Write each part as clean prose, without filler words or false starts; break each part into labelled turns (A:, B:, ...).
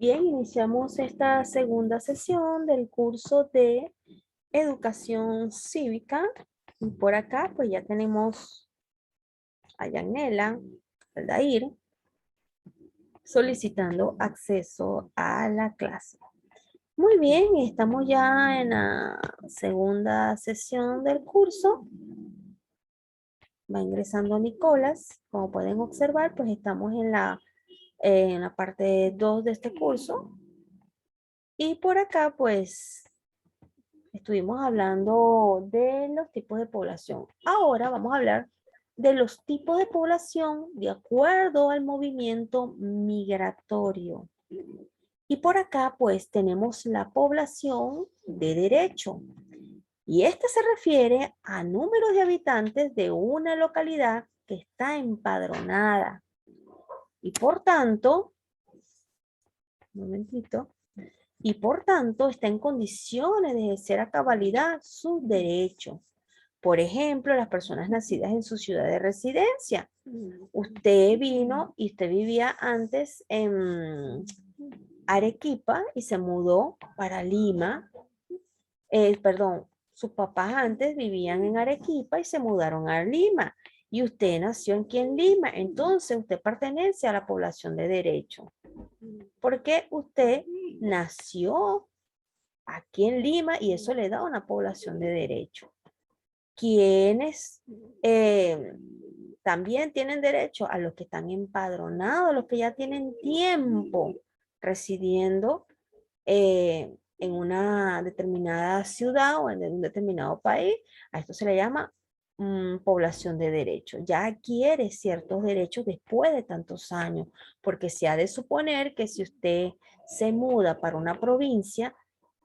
A: Bien, iniciamos esta segunda sesión del curso de Educación Cívica. Y por acá, pues ya tenemos a Yanela, Aldair, solicitando acceso a la clase. Muy bien, estamos ya en la segunda sesión del curso. Va ingresando Nicolás. Como pueden observar, pues estamos en la parte 2 de este curso. Y por acá, pues estuvimos hablando de los tipos de población. Ahora vamos a hablar de los tipos de población de acuerdo al movimiento migratorio. Y por acá pues tenemos la población de derecho. Y esta se refiere a número de habitantes de una localidad que está empadronada. Y por tanto, un momentito, y por tanto está en condiciones de ejercer a cabalidad sus derechos. Por ejemplo, las personas nacidas en su ciudad de residencia. Usted vino y usted vivía antes en Arequipa y se mudó para Lima. Perdón, sus papás antes vivían en Arequipa y se mudaron a Lima. Y usted nació aquí en Lima, entonces usted pertenece a la población de derecho. Porque usted nació aquí en Lima y eso le da una población de derecho. Quienes también tienen derecho a los que están empadronados, los que ya tienen tiempo residiendo en una determinada ciudad o en un determinado país. A esto se le llama población de derecho. Ya adquiere ciertos derechos después de tantos años, porque se ha de suponer que si usted se muda para una provincia,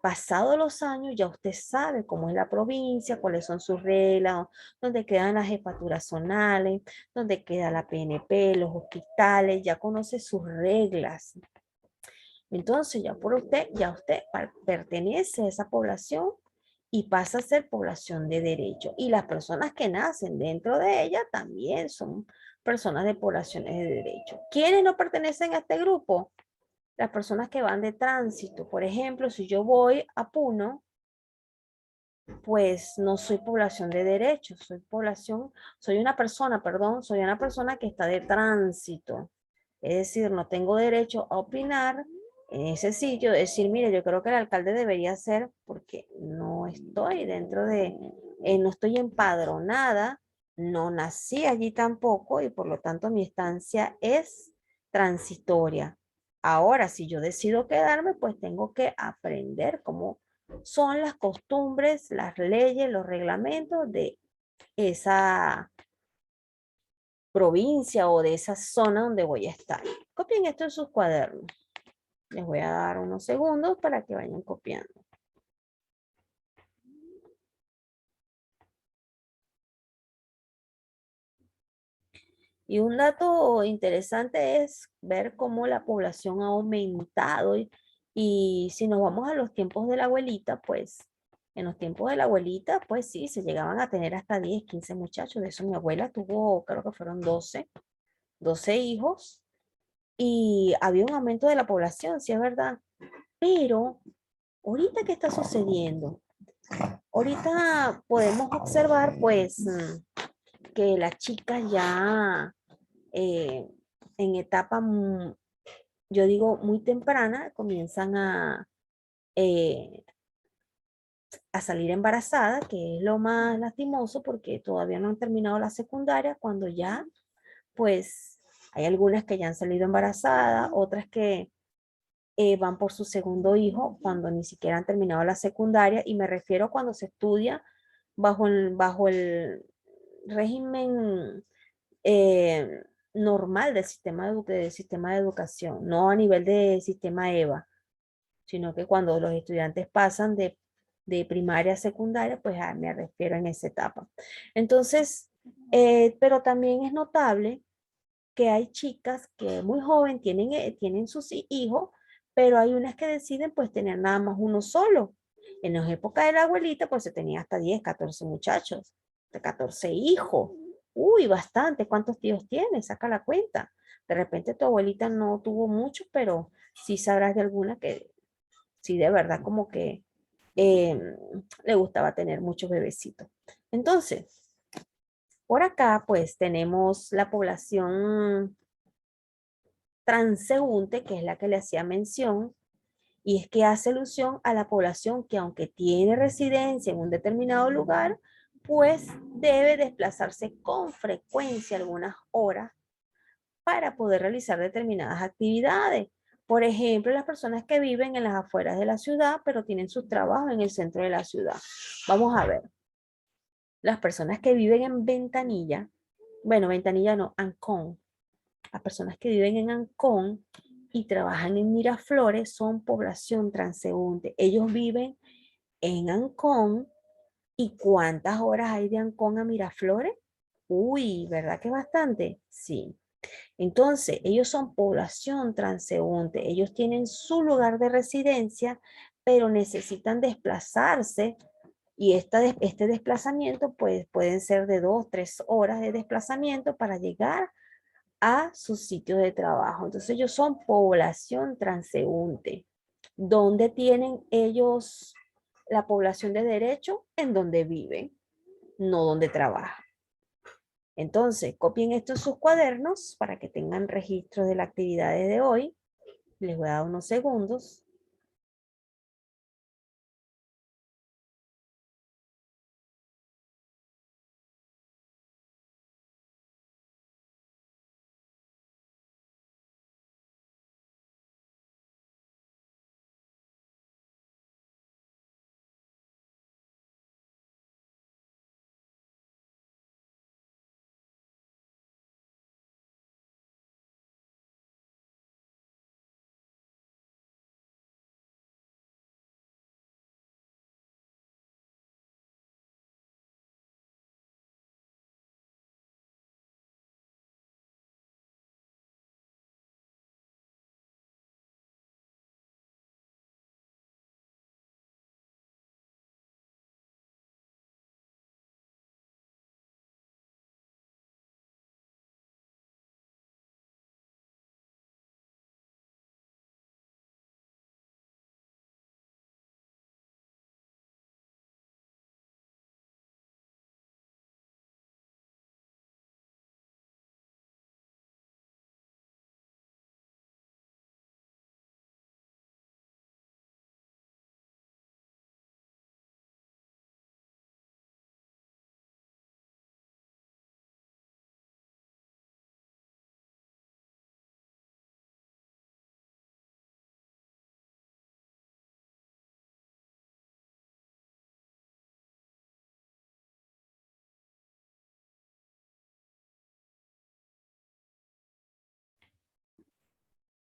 A: pasados los años ya usted sabe cómo es la provincia, cuáles son sus reglas, dónde quedan las jefaturas zonales, dónde queda la PNP, los hospitales, ya conoce sus reglas. Entonces ya usted pertenece a esa población y pasa a ser población de derecho. Y las personas que nacen dentro de ella también son personas de poblaciones de derecho. ¿Quiénes no pertenecen a este grupo? Las personas que van de tránsito. Por ejemplo, si yo voy a Puno, pues no soy población de derecho, soy una persona que está de tránsito. Es decir, no tengo derecho a opinar en ese sitio, decir, mire, yo creo que el alcalde debería ser, porque no estoy no estoy empadronada, no nací allí tampoco y por lo tanto mi estancia es transitoria. Ahora, si yo decido quedarme, pues tengo que aprender cómo son las costumbres, las leyes, los reglamentos de esa provincia o de esa zona donde voy a estar. Copien esto en sus cuadernos. Les voy a dar unos segundos para que vayan copiando. Y un dato interesante es ver cómo la población ha aumentado y si nos vamos a los tiempos de la abuelita, pues en los tiempos de la abuelita, pues sí, se llegaban a tener hasta 10, 15 muchachos. De eso mi abuela tuvo, creo que fueron 12 hijos y había un aumento de la población, sí es verdad. Pero ahorita, ¿qué está sucediendo? Ahorita podemos observar, pues, que las chicas ya eh, en etapa, yo digo, muy temprana, comienzan eh, a salir embarazadas, que es lo más lastimoso porque todavía no han terminado la secundaria, cuando ya, pues, hay algunas que ya han salido embarazadas, otras que van por su segundo hijo cuando ni siquiera han terminado la secundaria, y me refiero a cuando se estudia bajo el régimen normal del sistema de educación, no a nivel de sistema EVA, sino que cuando los estudiantes pasan de primaria a secundaria, pues me refiero en esa etapa. Entonces, pero también es notable que hay chicas que muy joven tienen sus hijos, pero hay unas que deciden pues tener nada más uno solo. En la época de la abuelita pues se tenía hasta 10, 14 muchachos, de 14 hijos. Uy, bastante. ¿Cuántos tíos tienes? Saca la cuenta. De repente tu abuelita no tuvo muchos, pero sí sabrás de alguna que sí de verdad como que eh, le gustaba tener muchos bebecitos. Entonces, por acá pues tenemos la población transeúnte, que es la que le hacía mención, y es que hace alusión a la población que aunque tiene residencia en un determinado lugar, pues debe desplazarse con frecuencia algunas horas para poder realizar determinadas actividades. Por ejemplo, las personas que viven en las afueras de la ciudad, pero tienen sus trabajos en el centro de la ciudad. Vamos a ver, las personas que viven en Ventanilla, bueno, Ventanilla no, Ancón, las personas que viven en Ancón y trabajan en Miraflores son población transeúnte. Ellos viven en Ancón. ¿Y cuántas horas hay de Ancón a Miraflores? Uy, ¿verdad que bastante? Sí. Entonces, ellos son población transeúnte. Ellos tienen su lugar de residencia, pero necesitan desplazarse y este desplazamiento pues, pueden ser de 2, 3 horas de desplazamiento para llegar a su sitio de trabajo. Entonces ellos son población transeúnte. ¿Dónde tienen ellos la población de derecho? En donde viven, no donde trabajan. Entonces, copien esto en sus cuadernos para que tengan registro de la actividad de hoy. Les voy a dar unos segundos.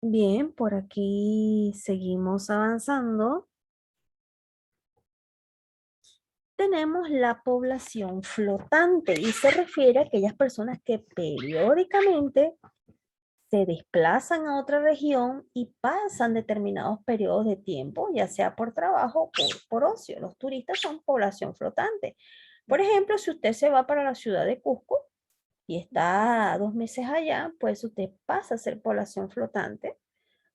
A: Bien, por aquí seguimos avanzando. Tenemos la población flotante y se refiere a aquellas personas que periódicamente se desplazan a otra región y pasan determinados periodos de tiempo, ya sea por trabajo o por ocio. Los turistas son población flotante. Por ejemplo, si usted se va para la ciudad de Cusco y está 2 meses allá, pues usted pasa a ser población flotante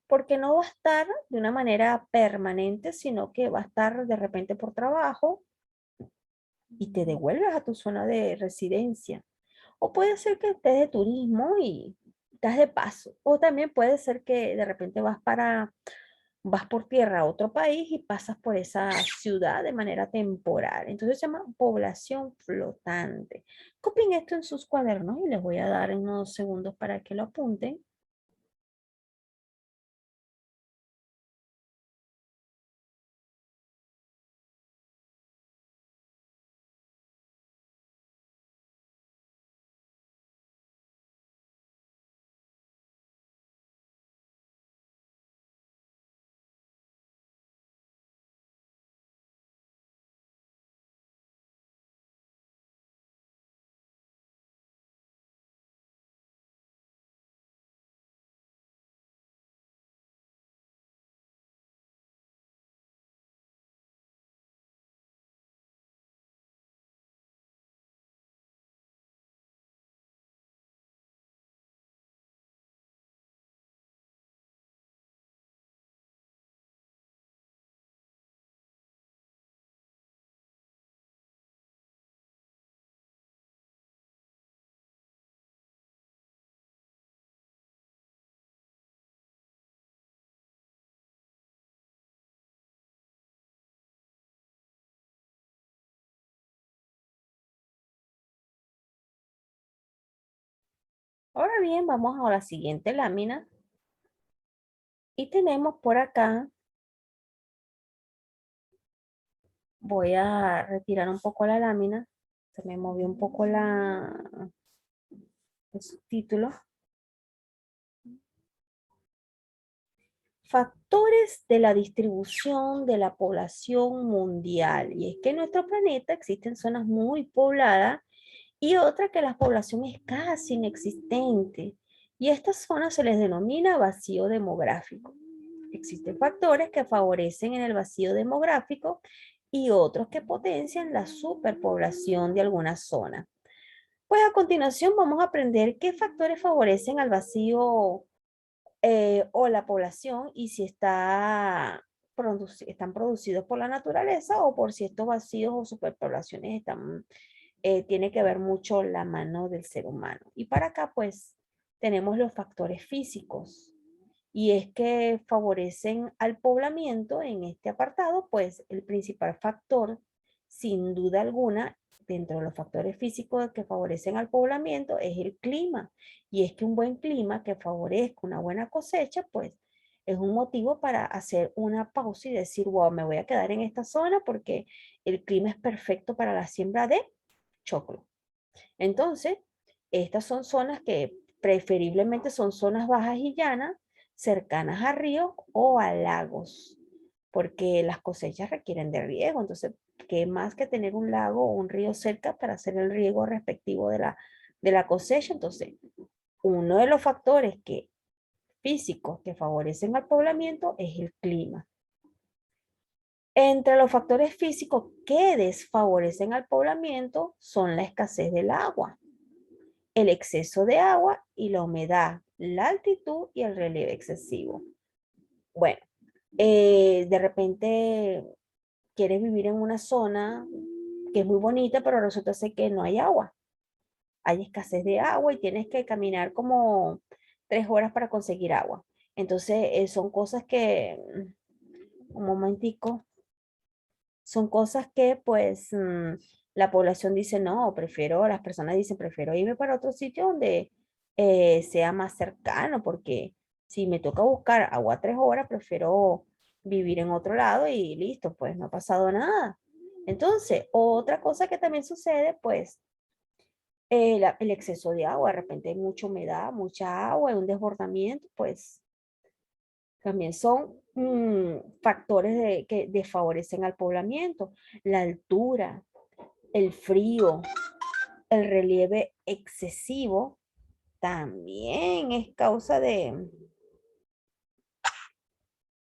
A: porque no va a estar de una manera permanente, sino que va a estar de repente por trabajo y te devuelves a tu zona de residencia. O puede ser que estés de turismo y estás de paso. O también puede ser que de repente vas por tierra a otro país y pasas por esa ciudad de manera temporal. Entonces se llama población flotante. Copien esto en sus cuadernos y les voy a dar unos segundos para que lo apunten. Ahora bien, vamos a la siguiente lámina y tenemos por acá, voy a retirar un poco la lámina, se me movió un poco el subtítulo. Factores de la distribución de la población mundial. Y es que en nuestro planeta existen zonas muy pobladas y otras que la población es casi inexistente. Y a estas zonas se les denomina vacío demográfico. Existen factores que favorecen en el vacío demográfico y otros que potencian la superpoblación de alguna zona. Pues a continuación vamos a aprender qué factores favorecen al vacío o la población y si están producidos por la naturaleza o por si estos vacíos o superpoblaciones tiene que ver mucho la mano del ser humano. Y para acá pues tenemos los factores físicos y es que favorecen al poblamiento en este apartado, pues el principal factor, sin duda alguna, dentro de los factores físicos que favorecen al poblamiento es el clima. Y es que un buen clima que favorezca una buena cosecha, pues es un motivo para hacer una pausa y decir, wow, me voy a quedar en esta zona porque el clima es perfecto para la siembra de choclo. Entonces, estas son zonas que preferiblemente son zonas bajas y llanas, cercanas a ríos o a lagos, porque las cosechas requieren de riego. Entonces, ¿qué más que tener un lago o un río cerca para hacer el riego respectivo de la cosecha? Entonces, uno de los factores físicos que favorecen al poblamiento es el clima. Entre los factores físicos que desfavorecen al poblamiento son la escasez del agua, el exceso de agua y la humedad, la altitud y el relieve excesivo. Bueno, de repente quieres vivir en una zona que es muy bonita, pero resulta ser que no hay agua. Hay escasez de agua y tienes que caminar como 3 horas para conseguir agua. Entonces, son cosas que, un momentico, son cosas que pues la población dice, no, prefiero, las personas dicen, prefiero irme para otro sitio donde sea más cercano, porque si me toca buscar agua 3 horas, prefiero vivir en otro lado y listo, pues no ha pasado nada. Entonces, otra cosa que también sucede, pues el exceso de agua, de repente hay mucha humedad, mucha agua, hay un desbordamiento, pues también son factores que desfavorecen al poblamiento. La altura, el frío, el relieve excesivo también es causa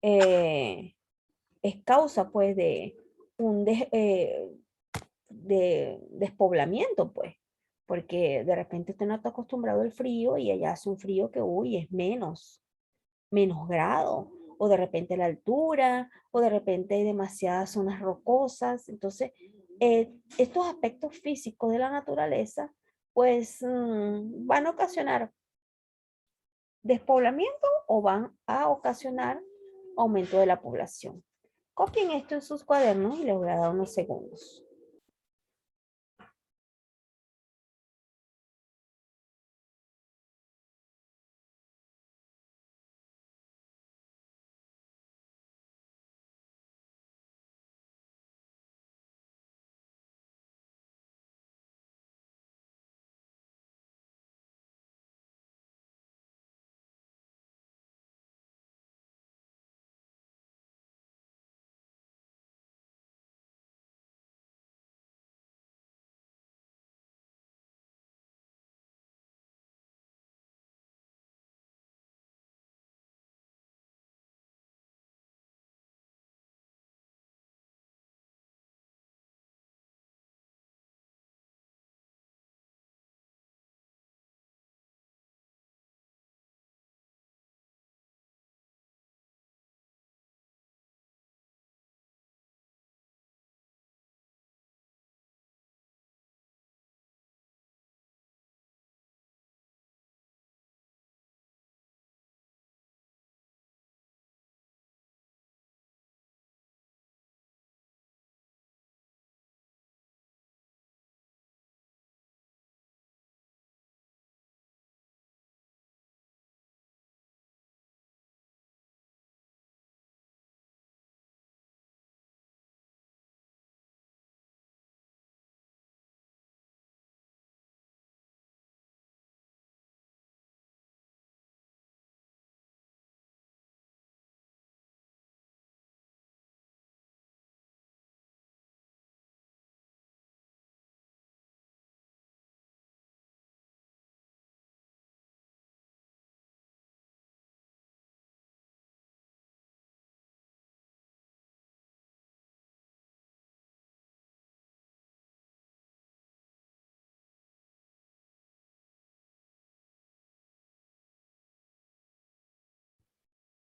A: eh, es causa pues de despoblamiento pues, porque de repente usted no está acostumbrado al frío y allá hace un frío que, uy, es menos grado, o de repente la altura, o de repente hay demasiadas zonas rocosas. Entonces, estos aspectos físicos de la naturaleza, pues van a ocasionar despoblamiento o van a ocasionar aumento de la población. Copien esto en sus cuadernos y les voy a dar unos segundos.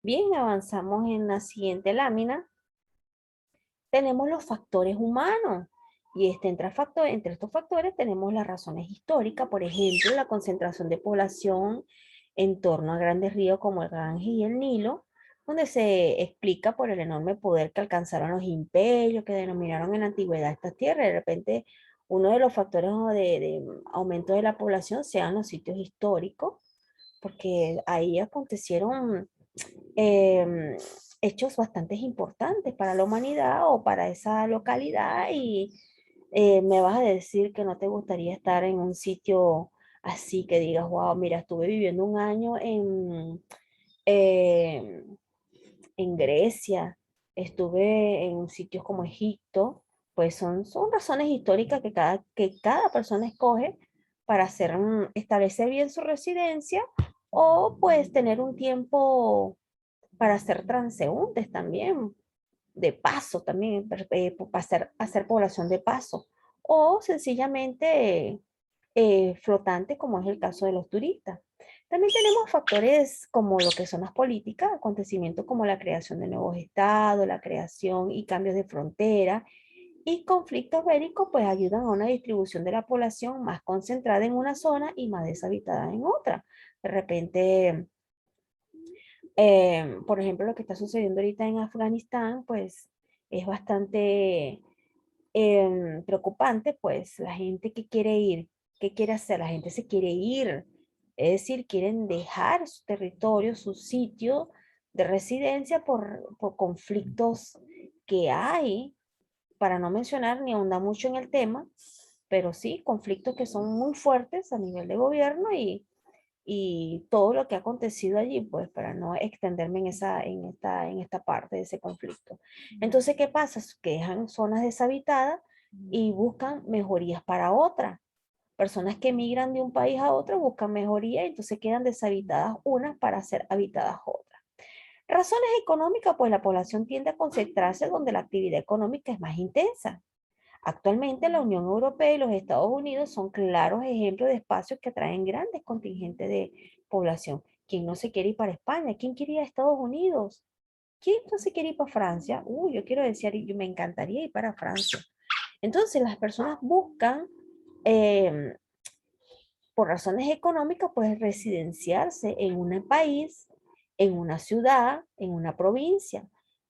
A: Bien, avanzamos en la siguiente lámina. Tenemos los factores humanos. Y entre estos factores tenemos las razones históricas, por ejemplo, la concentración de población en torno a grandes ríos como el Ganges y el Nilo, donde se explica por el enorme poder que alcanzaron los imperios que denominaron en la antigüedad estas tierras. De repente, uno de los factores de aumento de la población sean los sitios históricos, porque ahí acontecieron em, hechos bastante importantes para la humanidad o para esa localidad y me vas a decir que no te gustaría estar en un sitio así que digas, wow, mira, estuve viviendo un año em, en Grecia, estuve en sitios como Egipto, pues son razones históricas que cada persona escoge para hacer, establecer bien su residencia o pues tener un tiempo para ser transeúntes también, de paso también, para hacer población de paso, o sencillamente flotante, como es el caso de los turistas. También tenemos factores como lo que son las políticas, acontecimientos como la creación de nuevos estados, la creación y cambios de frontera, y conflictos bélicos pues ayudan a una distribución de la población más concentrada en una zona y más deshabitada en otra. De repente, por ejemplo, lo que está sucediendo ahorita en Afganistán, pues es bastante preocupante, pues la gente que quiere ir, ¿qué quiere hacer? La gente se quiere ir, es decir, quieren dejar su territorio, su sitio de residencia por conflictos que hay, para no mencionar ni ahondar mucho en el tema, pero sí, conflictos que son muy fuertes a nivel de gobierno y todo lo que ha acontecido allí, pues para no extenderme en esta parte de ese conflicto. Entonces, ¿qué pasa? Que dejan zonas deshabitadas y buscan mejorías para otras. Personas que migran de un país a otro buscan mejoría y entonces quedan deshabitadas unas para ser habitadas otras. Razones económicas, pues la población tiende a concentrarse donde la actividad económica es más intensa. Actualmente la Unión Europea y los Estados Unidos son claros ejemplos de espacios que atraen grandes contingentes de población. ¿Quién no se quiere ir para España? ¿Quién quiere ir a Estados Unidos? ¿Quién no se quiere ir para Francia? Uy, yo quiero decir, yo me encantaría ir para Francia. Entonces las personas buscan, eh, por razones económicas, pues residenciarse en un país, en una ciudad, en una provincia.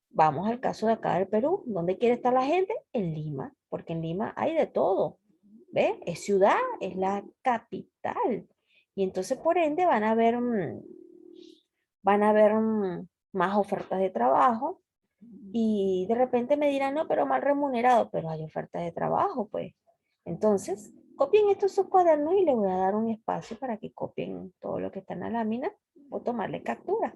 A: Vamos al caso de acá del Perú. ¿Dónde quiere estar la gente? En Lima, porque en Lima hay de todo. ¿Ve? Es ciudad, es la capital. Y entonces, por ende, van a haber más ofertas de trabajo y de repente me dirán, no, pero mal remunerado, pero hay ofertas de trabajo, pues. Entonces, copien estos sus cuadernos y les voy a dar un espacio para que copien todo lo que está en la lámina o tomarle captura.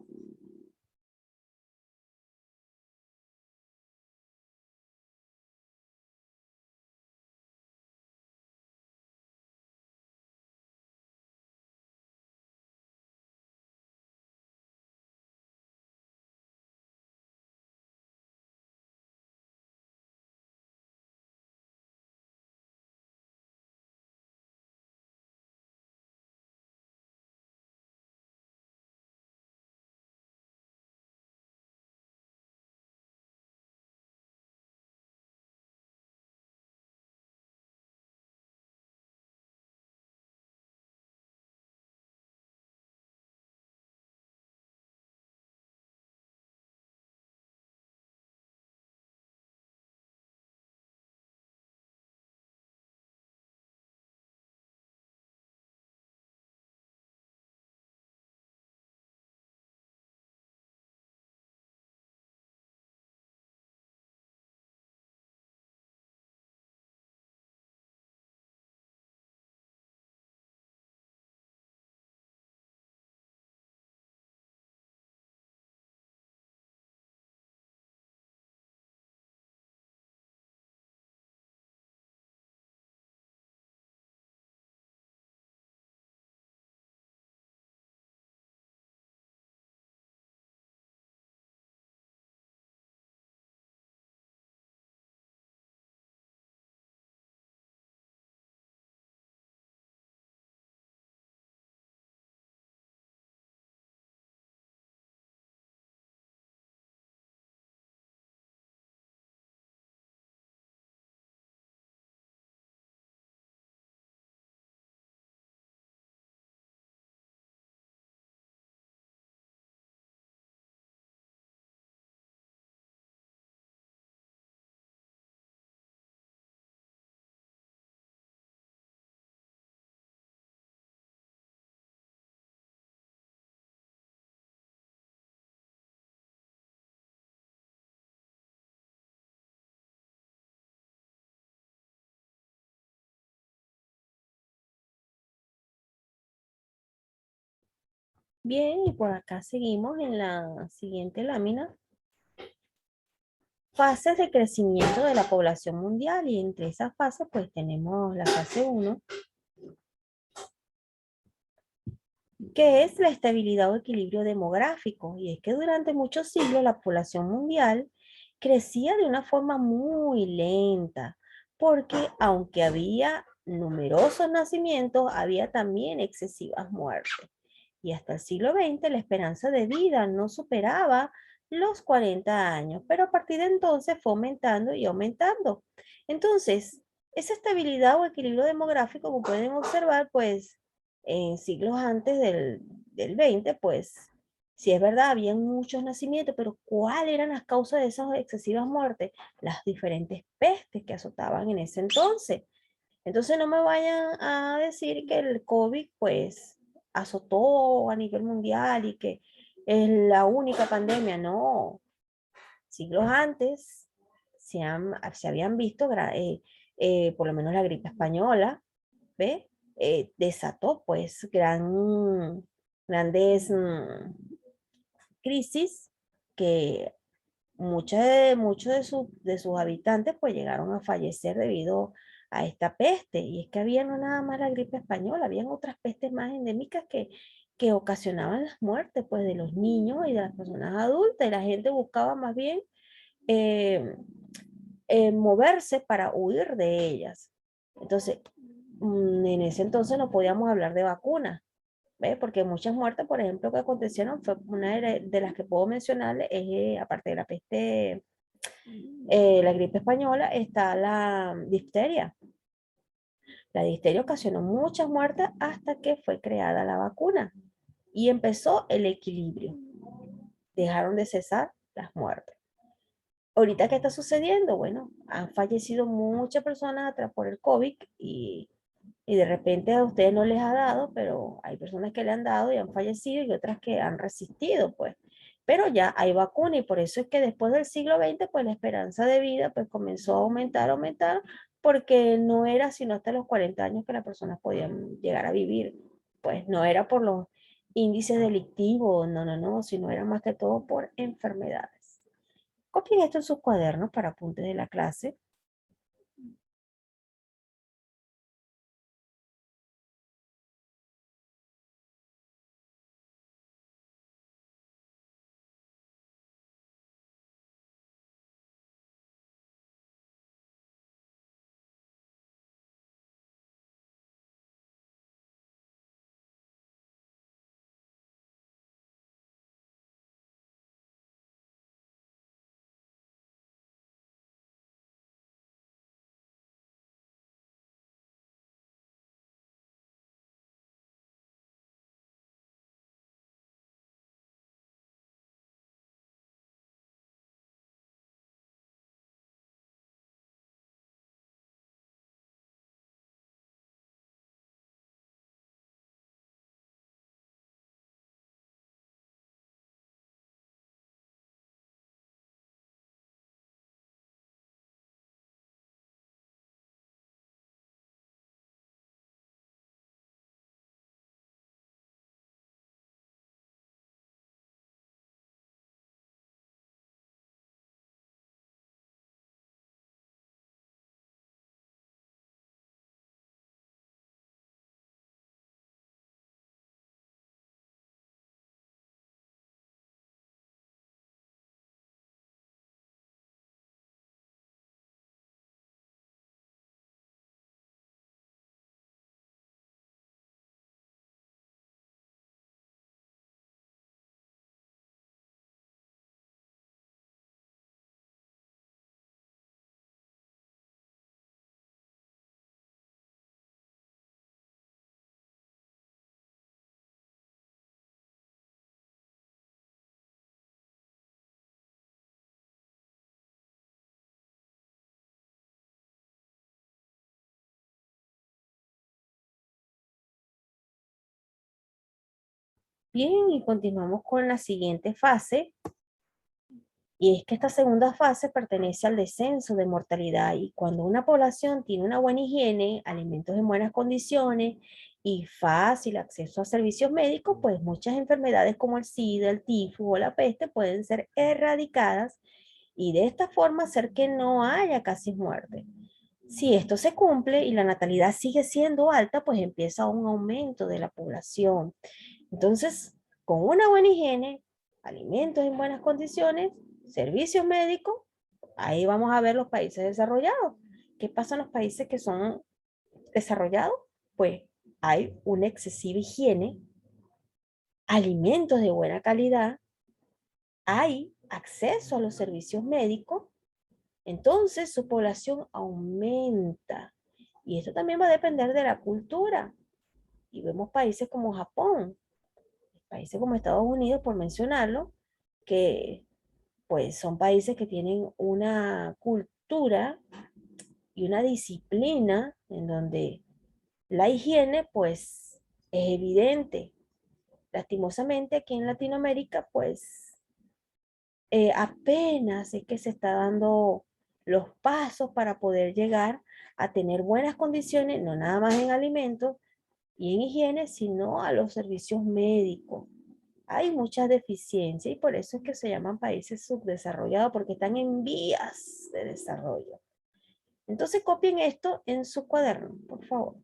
A: Bien, y por acá seguimos en la siguiente lámina. Fases de crecimiento de la población mundial y entre esas fases pues tenemos la fase uno, que es la estabilidad o equilibrio demográfico. Y es que durante muchos siglos la población mundial crecía de una forma muy lenta, porque aunque había numerosos nacimientos, había también excesivas muertes. Y hasta el siglo XX la esperanza de vida no superaba los 40 años, pero a partir de entonces fue aumentando y aumentando. Entonces, esa estabilidad o equilibrio demográfico, como pueden observar, pues en siglos antes del 20, pues sí es verdad, habían muchos nacimientos, pero ¿cuáles eran las causas de esas excesivas muertes? Las diferentes pestes que azotaban en ese entonces. Entonces no me vayan a decir que el COVID pues azotó a nivel mundial y que es la única pandemia. No, siglos antes se habían visto, por lo menos la gripe española, ¿ve? Desató pues grandes crisis que muchos de sus habitantes pues llegaron a fallecer debido a esta peste. Y es que había no nada más la gripe española, habían otras pestes más endémicas que ocasionaban las muertes pues de los niños y de las personas adultas. Y la gente buscaba más bien eh, moverse para huir de ellas. Entonces, en ese entonces no podíamos hablar de vacunas. ¿Ve? Porque muchas muertes, por ejemplo, que acontecieron, fue una de las que puedo mencionarle, es, aparte de la peste, la gripe española, está la difteria. La difteria ocasionó muchas muertes hasta que fue creada la vacuna y empezó el equilibrio. Dejaron de cesar las muertes. Ahorita, ¿qué está sucediendo? Bueno, han fallecido muchas personas atrás por el COVID y de repente a ustedes no les ha dado, pero hay personas que le han dado y han fallecido y otras que han resistido, pues. Pero ya hay vacuna y por eso es que después del siglo XX, pues la esperanza de vida pues comenzó a aumentar, porque no era sino hasta los 40 años que las personas podían llegar a vivir. Pues no era por los índices delictivos, no, sino era más que todo por enfermedades. Copien esto en sus cuadernos para apuntes de la clase. Bien, y continuamos con la siguiente fase. Y es que esta segunda fase pertenece al descenso de mortalidad y cuando una población tiene una buena higiene, alimentos en buenas condiciones y fácil acceso a servicios médicos, pues muchas enfermedades como el SIDA, el tifus o la peste pueden ser erradicadas y de esta forma hacer que no haya casi muerte. Si esto se cumple y la natalidad sigue siendo alta, pues empieza un aumento de la población. Entonces, con una buena higiene, alimentos en buenas condiciones, servicios médicos, ahí vamos a ver los países desarrollados. ¿Qué pasa en los países que son desarrollados? Pues hay una excesiva higiene, alimentos de buena calidad, hay acceso a los servicios médicos, entonces su población aumenta. Y esto también va a depender de la cultura. Y vemos países como Japón, países como Estados Unidos, por mencionarlo, que pues son países que tienen una cultura y una disciplina en donde la higiene pues es evidente. Lastimosamente aquí en Latinoamérica pues apenas es que se está dando los pasos para poder llegar a tener buenas condiciones, no nada más en alimentos y en higiene, sino a los servicios médicos. Hay muchas deficiencias y por eso es que se llaman países subdesarrollados, porque están en vías de desarrollo. Entonces copien esto en su cuaderno, por favor.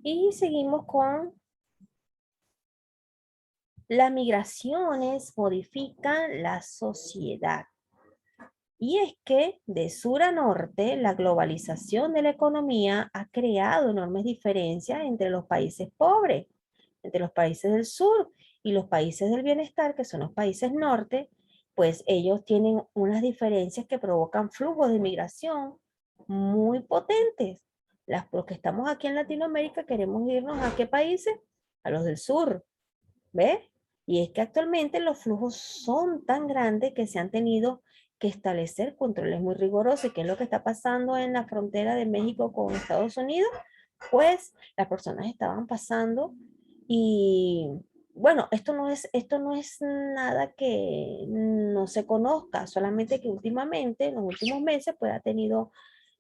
A: Y seguimos con las migraciones modifican la sociedad. Y es que de sur a norte, la globalización de la economía ha creado enormes diferencias entre los países pobres, entre los países del sur y los países del bienestar, que son los países norte, pues ellos tienen unas diferencias que provocan flujos de migración muy potentes. Los que estamos aquí en Latinoamérica queremos irnos ¿a qué países? A los del sur, ¿ves? Y es que actualmente los flujos son tan grandes que se han tenido que establecer controles muy rigurosos. ¿Qué es lo que está pasando en la frontera de México con Estados Unidos? Pues las personas estaban pasando y bueno, esto no es nada que no se conozca, solamente que últimamente, en los últimos meses, pues ha tenido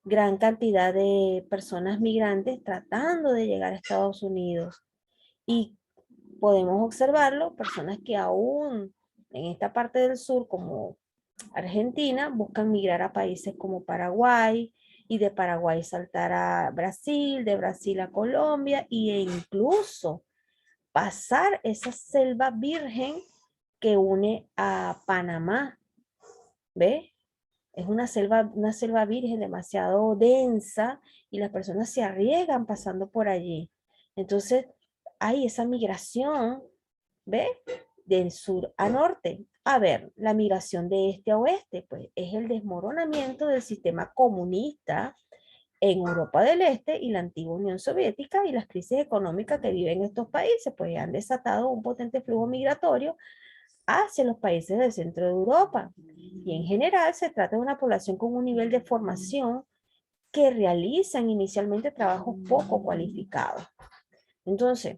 A: gran cantidad de personas migrantes tratando de llegar a Estados Unidos. Y podemos observarlo, personas que aún en esta parte del sur, como Argentina, buscan migrar a países como Paraguay y de Paraguay saltar a Brasil, de Brasil a Colombia e incluso pasar esa selva virgen que une a Panamá, ¿ves? Es una selva virgen demasiado densa y las personas se arriesgan pasando por allí. Entonces, hay esa migración, ¿ves? Del sur a norte. A ver, la migración de este a oeste, pues es el desmoronamiento del sistema comunista en Europa del Este y la antigua Unión Soviética y las crisis económicas que viven estos países, pues han desatado un potente flujo migratorio hacia los países del centro de Europa. Y en general se trata de una población con un nivel de formación que realizan inicialmente trabajos poco cualificados. Entonces,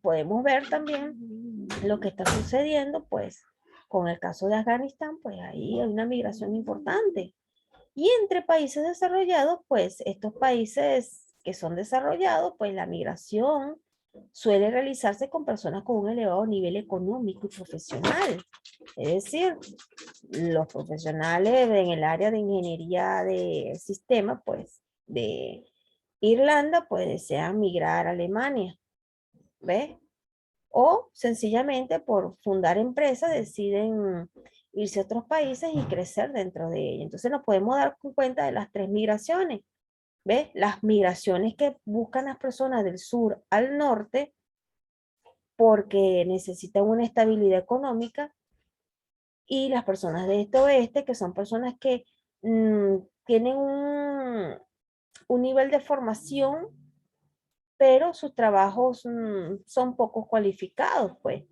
A: podemos ver también lo que está sucediendo, pues, con el caso de Afganistán, pues ahí hay una migración importante. Y entre países desarrollados, pues estos países que son desarrollados, pues la migración suele realizarse con personas con un elevado nivel económico y profesional. Es decir, los profesionales en el área de ingeniería de sistemas, pues de Irlanda, pues desean migrar a Alemania, ¿ves? O sencillamente por fundar empresas deciden irse a otros países y crecer dentro de ellas. Entonces nos podemos dar cuenta de las tres migraciones, ¿ves? Las migraciones que buscan las personas del sur al norte porque necesitan una estabilidad económica y las personas de este oeste que son personas que tienen un nivel de formación pero sus trabajos son poco cualificados, pues.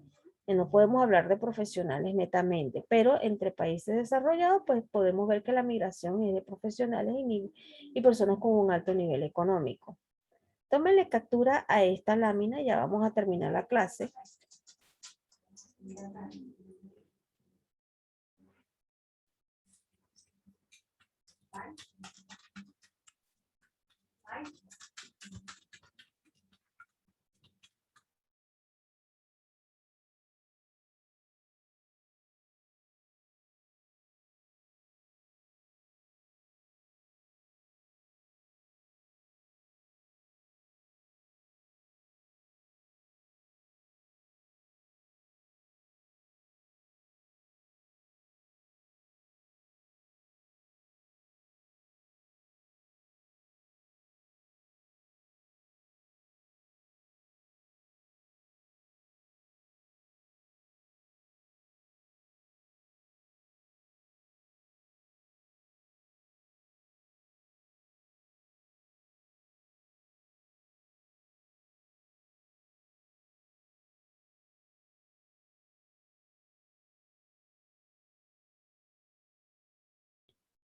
A: No podemos hablar de profesionales netamente, pero entre países desarrollados, pues podemos ver que la migración es de profesionales y personas con un alto nivel económico. Tómenle captura a esta lámina, ya vamos a terminar la clase.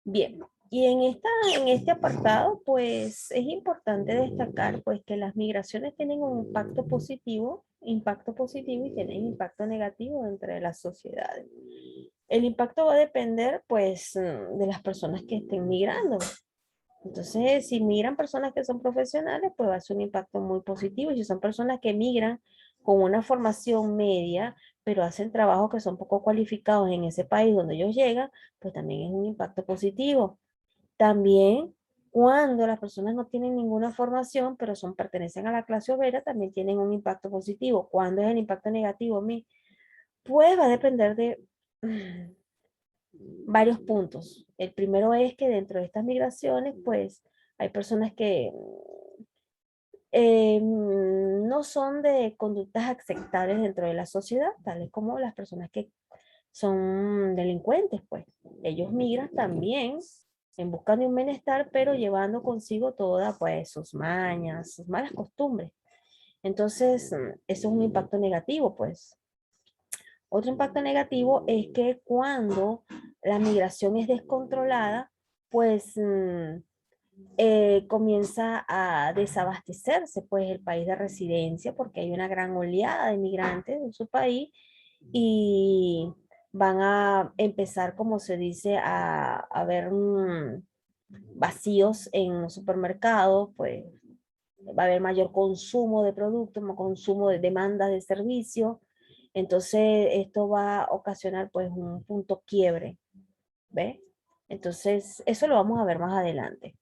A: Bien, y en este apartado, pues es importante destacar pues que las migraciones tienen un impacto positivo y tienen impacto negativo entre las sociedades. El impacto va a depender pues de las personas que estén migrando. Entonces, si migran personas que son profesionales, pues va a ser un impacto muy positivo. Y si son personas que migran con una formación media, pero hacen trabajos que son poco cualificados en ese país donde ellos llegan, pues también es un impacto positivo. También cuando las personas no tienen ninguna formación, pero pertenecen a la clase obrera, también tienen un impacto positivo. ¿Cuándo es el impacto negativo? Pues va a depender de varios puntos. El primero es que dentro de estas migraciones, pues hay personas que no son de conductas aceptables dentro de la sociedad, tales como las personas que son delincuentes, pues. Ellos migran también en busca de un bienestar, pero llevando consigo todas, pues, sus mañas, sus malas costumbres. Entonces, eso es un impacto negativo, pues. Otro impacto negativo es que cuando la migración es descontrolada, pues comienza a desabastecerse pues el país de residencia porque hay una gran oleada de migrantes en su país y van a empezar, como se dice, a ver vacíos en los supermercados, pues va a haber mayor consumo de productos, más consumo de demanda de servicios. Entonces, esto va a ocasionar pues un punto quiebre, ¿ves? Entonces, eso lo vamos a ver más adelante.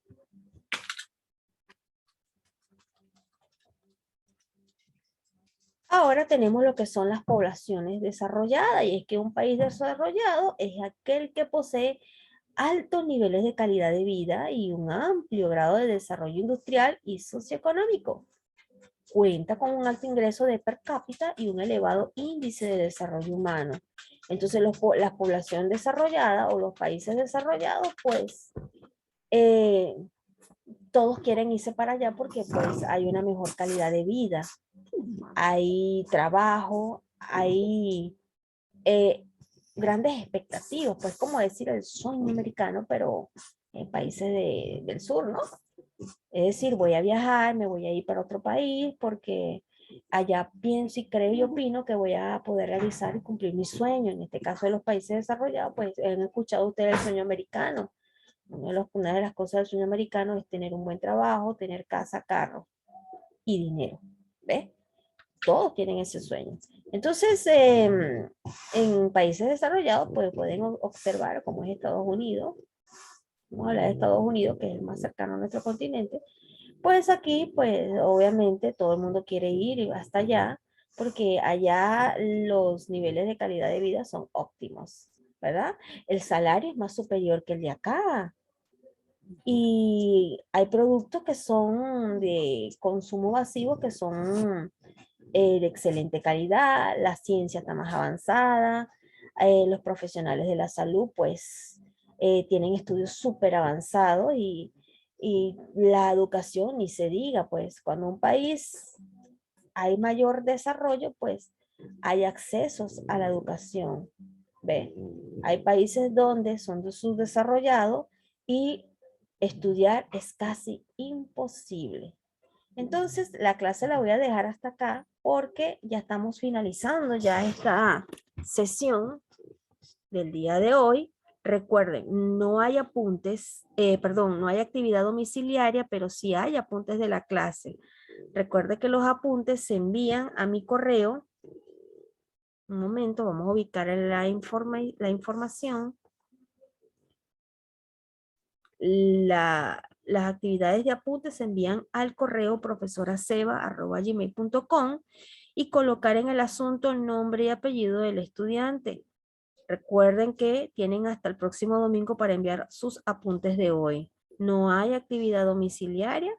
A: Ahora tenemos lo que son las poblaciones desarrolladas, y es que un país desarrollado es aquel que posee altos niveles de calidad de vida y un amplio grado de desarrollo industrial y socioeconómico. Cuenta con un alto ingreso de per cápita y un elevado índice de desarrollo humano. Entonces, la población desarrollada o los países desarrollados, pues, eh, todos quieren irse para allá porque pues hay una mejor calidad de vida, hay trabajo, hay eh, grandes expectativas, pues como decir el sueño americano, pero en países del sur, ¿no? Es decir, voy a viajar, me voy a ir para otro país porque allá pienso y creo y opino que voy a poder realizar y cumplir mi sueño. En este caso de los países desarrollados, pues han escuchado ustedes el sueño americano. Una de las cosas del sueño americano es tener un buen trabajo, tener casa, carro y dinero. ¿Ves? Todos tienen ese sueño. Entonces, en países desarrollados, pues pueden observar como es Estados Unidos, vamos a hablar de Estados Unidos, que es el más cercano a nuestro continente, pues aquí, pues obviamente todo el mundo quiere ir hasta allá, porque allá los niveles de calidad de vida son óptimos, ¿verdad? El salario es más superior que el de acá. Y hay productos que son de consumo masivo, que son de excelente calidad, la ciencia está más avanzada, los profesionales de la salud pues tienen estudios súper avanzados y la educación ni se diga, pues cuando un país hay mayor desarrollo, pues hay accesos a la educación. ¿Ve? Hay países donde son subdesarrollados y estudiar es casi imposible. Entonces, la clase la voy a dejar hasta acá porque ya estamos finalizando ya esta sesión del día de hoy. Recuerden, no hay apuntes, perdón, no hay actividad domiciliaria, pero sí hay apuntes de la clase. Recuerde que los apuntes se envían a mi correo. Un momento, vamos a ubicar la información. Las actividades de apuntes se envían al correo profesoraceba@gmail.com y colocar en el asunto el nombre y apellido del estudiante. Recuerden que tienen hasta el próximo domingo para enviar sus apuntes de hoy. No hay actividad domiciliaria,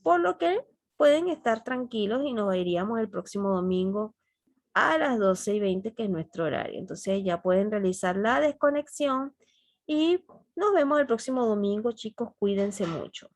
A: por lo que pueden estar tranquilos y nos iríamos el próximo domingo a las 12:20, que es nuestro horario. Entonces ya pueden realizar la desconexión y nos vemos el próximo domingo, chicos. Cuídense mucho.